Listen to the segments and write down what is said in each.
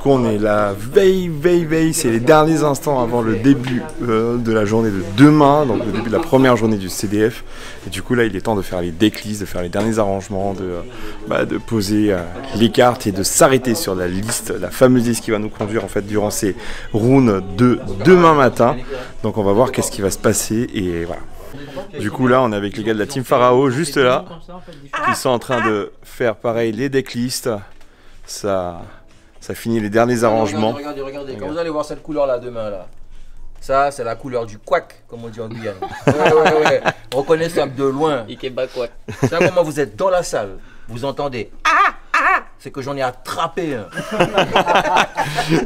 coup, on est la veille, c'est les derniers instants avant le début de la journée de demain, donc le début de la première journée du CDF. Et du coup, là, il est temps de faire les decklists, de faire les derniers arrangements, de poser les cartes et de s'arrêter sur la liste, la fameuse liste qui va nous conduire en fait durant ces rounds de demain matin. Donc, on va voir qu'est-ce qui va se passer et voilà. Du coup, là, on est avec les gars de la Team Pharaon, juste là, qui sont en train de faire pareil les decklists. Ça finit les derniers arrangements. Regardez. Quand vous allez voir cette couleur là demain là, ça c'est la couleur du couac, comme on dit en Guyane. Ouais. Reconnaissable de loin. Ikeba couac. Ça, comment vous êtes dans la salle, vous entendez c'est que j'en ai attrapé un.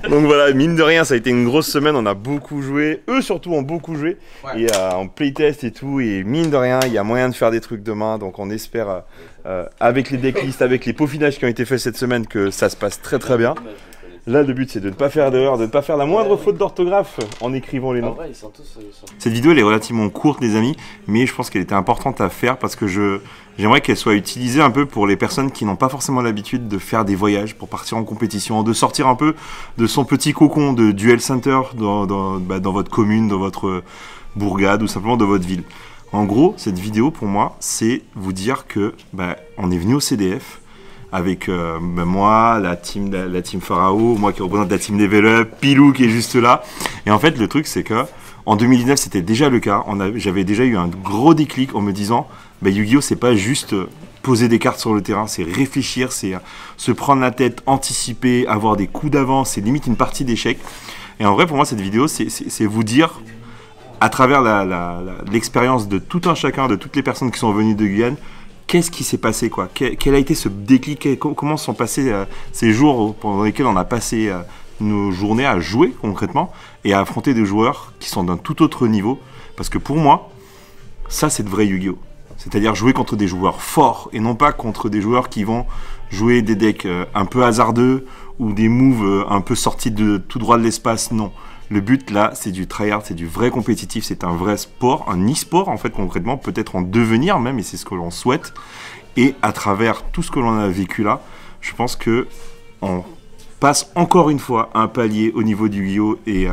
Donc voilà, mine de rien, ça a été une grosse semaine. On a beaucoup joué. Eux surtout ont beaucoup joué. Ouais. Et en playtest et tout. Et mine de rien, il y a moyen de faire des trucs demain. Donc on espère, avec les decklists, avec les peaufinages qui ont été faits cette semaine, que ça se passe très bien. Là, le but, c'est de ne pas faire d'erreur, de ne pas faire la moindre faute d'orthographe en écrivant les noms. Vrai, ils sont tous, Cette vidéo, elle est relativement courte, les amis, mais je pense qu'elle était importante à faire parce que j'aimerais qu'elle soit utilisée un peu pour les personnes qui n'ont pas forcément l'habitude de faire des voyages pour partir en compétition, de sortir un peu de son petit cocon de duel center dans votre commune, dans votre bourgade ou simplement dans votre ville. En gros, cette vidéo, pour moi, c'est vous dire que on est venu au CDF, avec moi, la team Pharaon, moi qui représente la team Level Up, Pilou qui est juste là. Et en fait, le truc, c'est que en 2019, c'était déjà le cas. J'avais déjà eu un gros déclic en me disant, Yu-Gi-Oh, c'est pas juste poser des cartes sur le terrain, c'est réfléchir, c'est se prendre la tête, anticiper, avoir des coups d'avance, c'est limite une partie d'échecs. Et en vrai, pour moi, cette vidéo, c'est vous dire, à travers l'expérience de tout un chacun, de toutes les personnes qui sont venues de Guyane, qu'est-ce qui s'est passé, quoi? Quel a été ce déclic? Comment sont passés ces jours pendant lesquels on a passé nos journées à jouer concrètement et à affronter des joueurs qui sont d'un tout autre niveau? Parce que pour moi, ça c'est de vrai Yu-Gi-Oh! C'est-à-dire jouer contre des joueurs forts et non pas contre des joueurs qui vont jouer des decks un peu hasardeux ou des moves un peu sortis de tout droit de l'espace. Non. Le but là, c'est du tryhard, c'est du vrai compétitif, c'est un vrai sport, un e-sport en fait concrètement, peut-être en devenir même, et c'est ce que l'on souhaite. Et à travers tout ce que l'on a vécu là, je pense que on passe encore une fois un palier au niveau du Yu-Gi-Oh! Et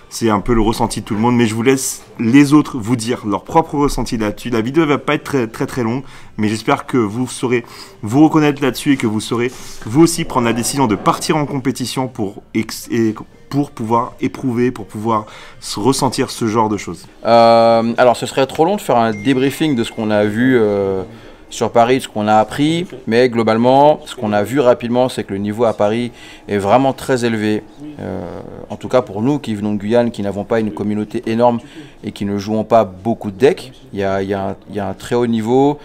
c'est un peu le ressenti de tout le monde, mais je vous laisse les autres vous dire leur propre ressenti là-dessus. La vidéo ne va pas être très longue, mais j'espère que vous saurez vous reconnaître là-dessus et que vous saurez vous aussi prendre la décision de partir en compétition pour pouvoir éprouver, pour pouvoir ressentir ce genre de choses. Alors ce serait trop long de faire un débriefing de ce qu'on a vu sur Paris, de ce qu'on a appris, mais globalement, ce qu'on a vu rapidement, c'est que le niveau à Paris est vraiment très élevé. En tout cas pour nous qui venons de Guyane, qui n'avons pas une communauté énorme et qui ne jouons pas beaucoup de decks, il y a un très haut niveau.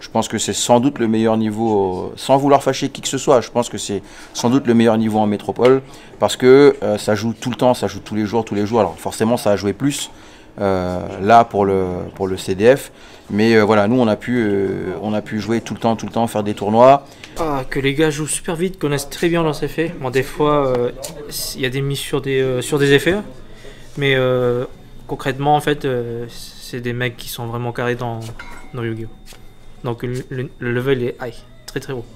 Je pense que c'est sans doute le meilleur niveau, sans vouloir fâcher qui que ce soit, je pense que c'est sans doute le meilleur niveau en métropole, parce que ça joue tout le temps, ça joue tous les jours, alors forcément ça a joué plus là pour le CDF, mais voilà, nous on a pu jouer tout le temps, faire des tournois. Que les gars jouent super vite, connaissent très bien leurs effets. Bon, des fois il y a des mises sur des effets, mais concrètement en fait c'est des mecs qui sont vraiment carrés dans Yu-Gi-Oh! Donc le level est high, très haut.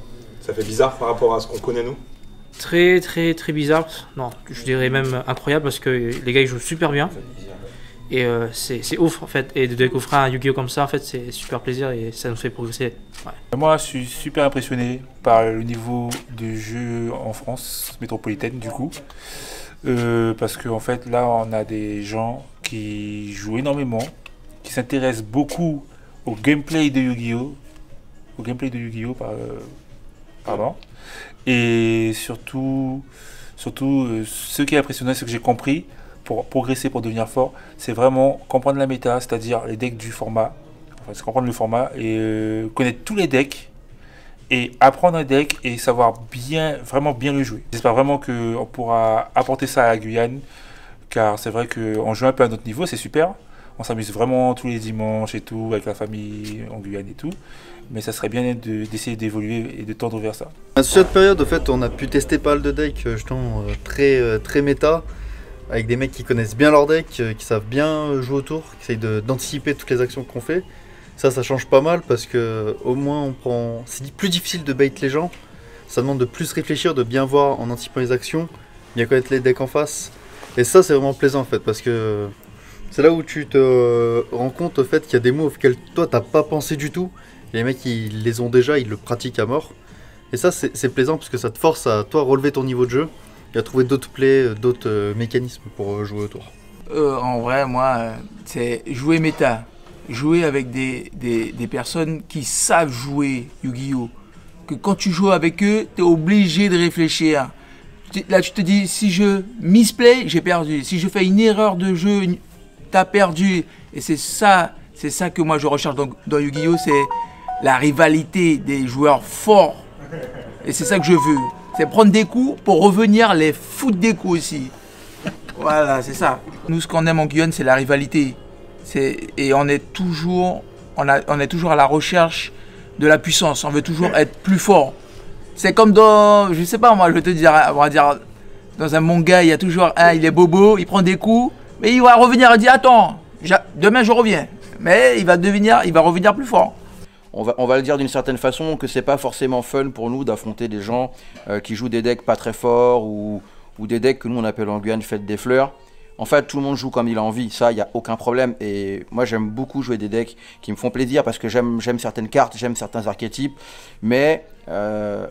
Ça fait bizarre par rapport à ce qu'on connaît nous? Très bizarre, non, je dirais même incroyable parce que les gars ils jouent super bien. Et c'est ouf en fait, et de découvrir un Yu-Gi-Oh! Comme ça en fait c'est super plaisir et ça nous fait progresser. Ouais. Moi je suis super impressionné par le niveau de jeu en France métropolitaine du coup. Parce qu'en fait là on a des gens qui jouent énormément, qui s'intéressent beaucoup au gameplay de Yu-Gi-Oh! Pardon. Et surtout ce qui est impressionnant, ce que j'ai compris pour progresser, pour devenir fort, c'est vraiment comprendre la méta, c'est-à-dire les decks du format, c'est comprendre le format et connaître tous les decks et apprendre un deck et savoir vraiment bien le jouer. J'espère vraiment qu'on pourra apporter ça à la Guyane, car c'est vrai qu'on joue un peu à notre niveau, c'est super. On s'amuse vraiment tous les dimanches et tout, avec la famille en Guyane et tout. Mais ça serait bien d'essayer d'évoluer et de tendre vers ça. À cette période, en fait, on a pu tester pas mal de decks justement très méta, avec des mecs qui connaissent bien leur deck, qui savent bien jouer autour, qui essayent d'anticiper toutes les actions qu'on fait. Ça change pas mal parce que au moins c'est plus difficile de bait les gens. Ça demande de plus réfléchir, de bien voir en anticipant les actions bien connaître les decks en face. Et ça, c'est vraiment plaisant en fait, parce que c'est là où tu te rends compte au fait qu'il y a des moves auxquels toi t'as pas pensé du tout. Et les mecs, ils les ont déjà, ils le pratiquent à mort. Et ça, c'est plaisant parce que ça te force à toi relever ton niveau de jeu et à trouver d'autres plays, d'autres mécanismes pour jouer autour. En vrai, moi, c'est jouer méta. Jouer avec des personnes qui savent jouer Yu-Gi-Oh! Que quand tu joues avec eux, tu es obligé de réfléchir. Là, tu te dis, si je misplay, j'ai perdu. Si je fais une erreur de jeu, t'as perdu. Et c'est ça que moi je recherche dans Yu-Gi-Oh! C'est la rivalité des joueurs forts. Et c'est ça que je veux. C'est prendre des coups pour revenir les foutre des coups aussi. Voilà, c'est ça. Nous, ce qu'on aime en Guyane, c'est la rivalité. Et on est toujours à la recherche de la puissance. On veut toujours être plus fort. C'est comme dans, je sais pas moi, je vais te dire, on va dire, dans un manga, il y a toujours un, il est bobo, il prend des coups, mais il va revenir et dire, attends, demain je reviens. Mais il va revenir plus fort. On va le dire d'une certaine façon, que c'est pas forcément fun pour nous d'affronter des gens qui jouent des decks pas très forts ou des decks que nous on appelle en Guyane fête des fleurs. En fait, tout le monde joue comme il a envie, ça, il n'y a aucun problème. Et moi, j'aime beaucoup jouer des decks qui me font plaisir parce que j'aime certaines cartes, j'aime certains archétypes. Mais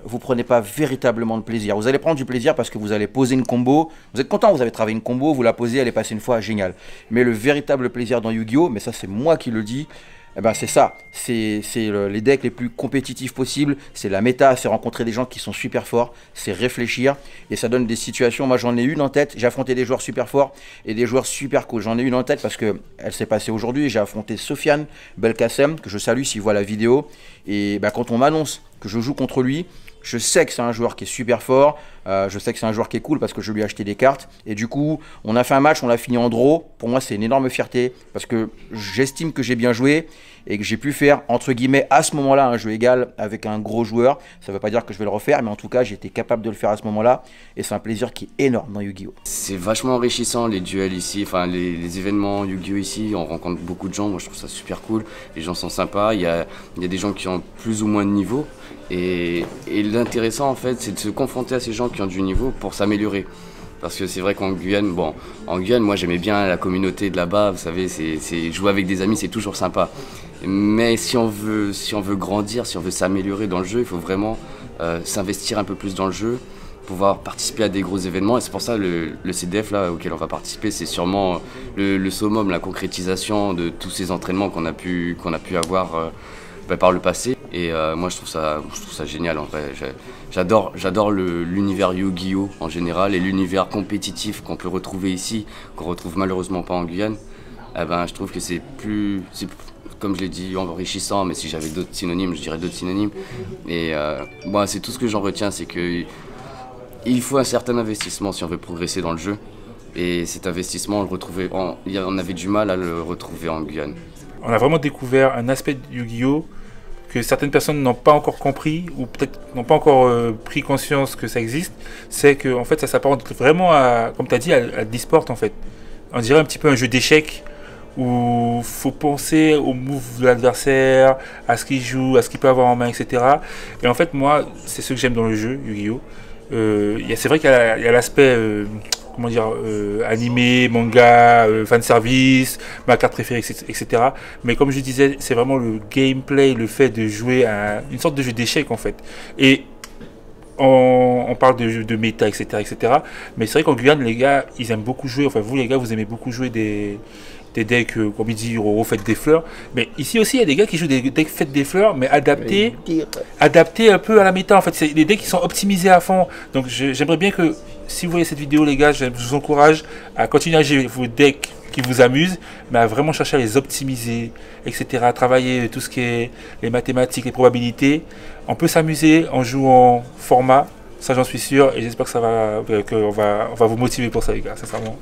vous prenez pas véritablement de plaisir. Vous allez prendre du plaisir parce que vous allez poser une combo. Vous êtes content, vous avez travaillé une combo, vous la posez, elle est passée une fois, génial. Mais le véritable plaisir dans Yu-Gi-Oh! Mais ça, c'est moi qui le dis. Eh ben c'est ça, c'est les decks les plus compétitifs possibles, c'est la méta, c'est rencontrer des gens qui sont super forts, c'est réfléchir, et ça donne des situations, moi j'en ai une en tête, j'ai affronté des joueurs super forts et des joueurs super cool, j'en ai une en tête parce que elle s'est passée aujourd'hui, j'ai affronté Sofiane Belkacem, que je salue s'il voit la vidéo, et ben, quand on m'annonce que je joue contre lui, je sais que c'est un joueur qui est super fort, je sais que c'est un joueur qui est cool parce que je lui ai acheté des cartes. Et du coup, on a fait un match, on l'a fini en draw. Pour moi, c'est une énorme fierté parce que j'estime que j'ai bien joué et que j'ai pu faire, entre guillemets, à ce moment-là, un jeu égal avec un gros joueur. Ça ne veut pas dire que je vais le refaire, mais en tout cas, j'ai été capable de le faire à ce moment-là. Et c'est un plaisir qui est énorme dans Yu-Gi-Oh! C'est vachement enrichissant les duels ici, enfin les événements Yu-Gi-Oh! Ici, on rencontre beaucoup de gens, moi je trouve ça super cool. Les gens sont sympas, il y a des gens qui ont plus ou moins de niveau. Et l'intéressant en fait, c'est de se confronter à ces gens qui ont du niveau pour s'améliorer. Parce que c'est vrai qu'en Guyane, moi j'aimais bien la communauté de là-bas, vous savez, jouer avec des amis c'est toujours sympa. Mais si on veut grandir, si on veut s'améliorer dans le jeu, il faut vraiment s'investir un peu plus dans le jeu, pouvoir participer à des gros événements. Et c'est pour ça le CDF là, auquel on va participer, c'est sûrement le summum, la concrétisation de tous ces entraînements qu'on a pu avoir par le passé. Et moi je trouve ça génial en vrai. J'adore l'univers Yu-Gi-Oh! En général et l'univers compétitif qu'on peut retrouver ici, qu'on retrouve malheureusement pas en Guyane. Eh ben, je trouve que c'est comme je l'ai dit, enrichissant, mais si j'avais d'autres synonymes, je dirais d'autres synonymes. Et moi c'est tout ce que j'en retiens, c'est que il faut un certain investissement si on veut progresser dans le jeu. Et cet investissement, on avait du mal à le retrouver en Guyane. On a vraiment découvert un aspect de Yu-Gi-Oh! Que certaines personnes n'ont pas encore compris ou peut-être n'ont pas encore pris conscience que ça existe. C'est que en fait, ça s'apparente vraiment à, comme tu as dit, à l'e-sport en fait. On dirait un petit peu un jeu d'échecs où il faut penser au move de l'adversaire, à ce qu'il joue, à ce qu'il peut avoir en main, etc. Et en fait, moi, c'est ce que j'aime dans le jeu Yu-Gi-Oh! C'est vrai qu'il y a l'aspect animé, manga, fanservice, ma carte préférée, etc. Mais comme je disais, c'est vraiment le gameplay, le fait de jouer à une sorte de jeu d'échecs en fait. Et on parle de méta, etc. Mais c'est vrai qu'en Guyane, les gars, ils aiment beaucoup jouer, enfin vous les gars, vous aimez beaucoup jouer des decks, comme ils disent, aux fêtes des fleurs. Mais ici aussi, il y a des gars qui jouent des decks fêtes des fleurs, mais adaptés un peu à la méta. En fait, c'est des decks qui sont optimisés à fond. Donc j'aimerais bien que, si vous voyez cette vidéo, les gars, je vous encourage à continuer à jouer vos decks qui vous amusent, mais à vraiment chercher à les optimiser, etc. À travailler tout ce qui est les mathématiques, les probabilités. On peut s'amuser en jouant format, ça j'en suis sûr, et j'espère qu'on va vous motiver pour ça, les gars, sincèrement.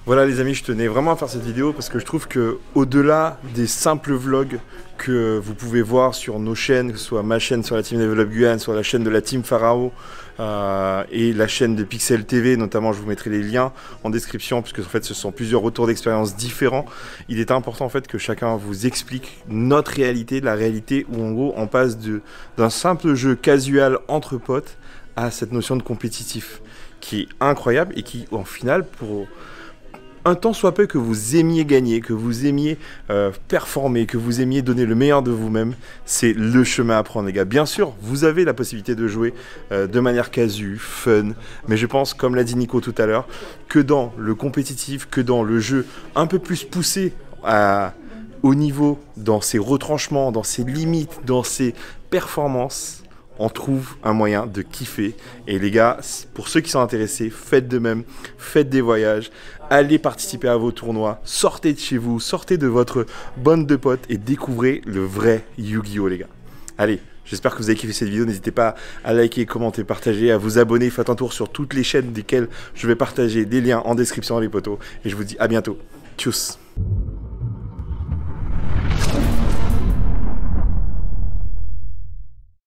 Voilà les amis, je tenais vraiment à faire cette vidéo parce que je trouve que au-delà des simples vlogs que vous pouvez voir sur nos chaînes, que ce soit ma chaîne sur la Team Level Up Guyane, soit la chaîne de la Team Pharao et la chaîne de Pixel TV, notamment je vous mettrai les liens en description puisque en fait ce sont plusieurs retours d'expérience différents. Il est important en fait que chacun vous explique notre réalité, la réalité où en gros on passe d'un simple jeu casual entre potes à cette notion de compétitif. qui est incroyable et qui, en finale, pour un temps soit peu que vous aimiez gagner, que vous aimiez performer, que vous aimiez donner le meilleur de vous-même, c'est le chemin à prendre, les gars. Bien sûr, vous avez la possibilité de jouer de manière casu, fun, mais je pense, comme l'a dit Nico tout à l'heure, que dans le compétitif, que dans le jeu un peu plus poussé au niveau, dans ses retranchements, dans ses limites, dans ses performances, on trouve un moyen de kiffer. Et les gars, pour ceux qui sont intéressés, faites de même, faites des voyages, allez participer à vos tournois, sortez de chez vous, sortez de votre bande de potes et découvrez le vrai Yu-Gi-Oh les gars. Allez, j'espère que vous avez kiffé cette vidéo, n'hésitez pas à liker, commenter, partager, à vous abonner, faites un tour sur toutes les chaînes desquelles je vais partager des liens en description les potos. Et je vous dis à bientôt. Tchuss.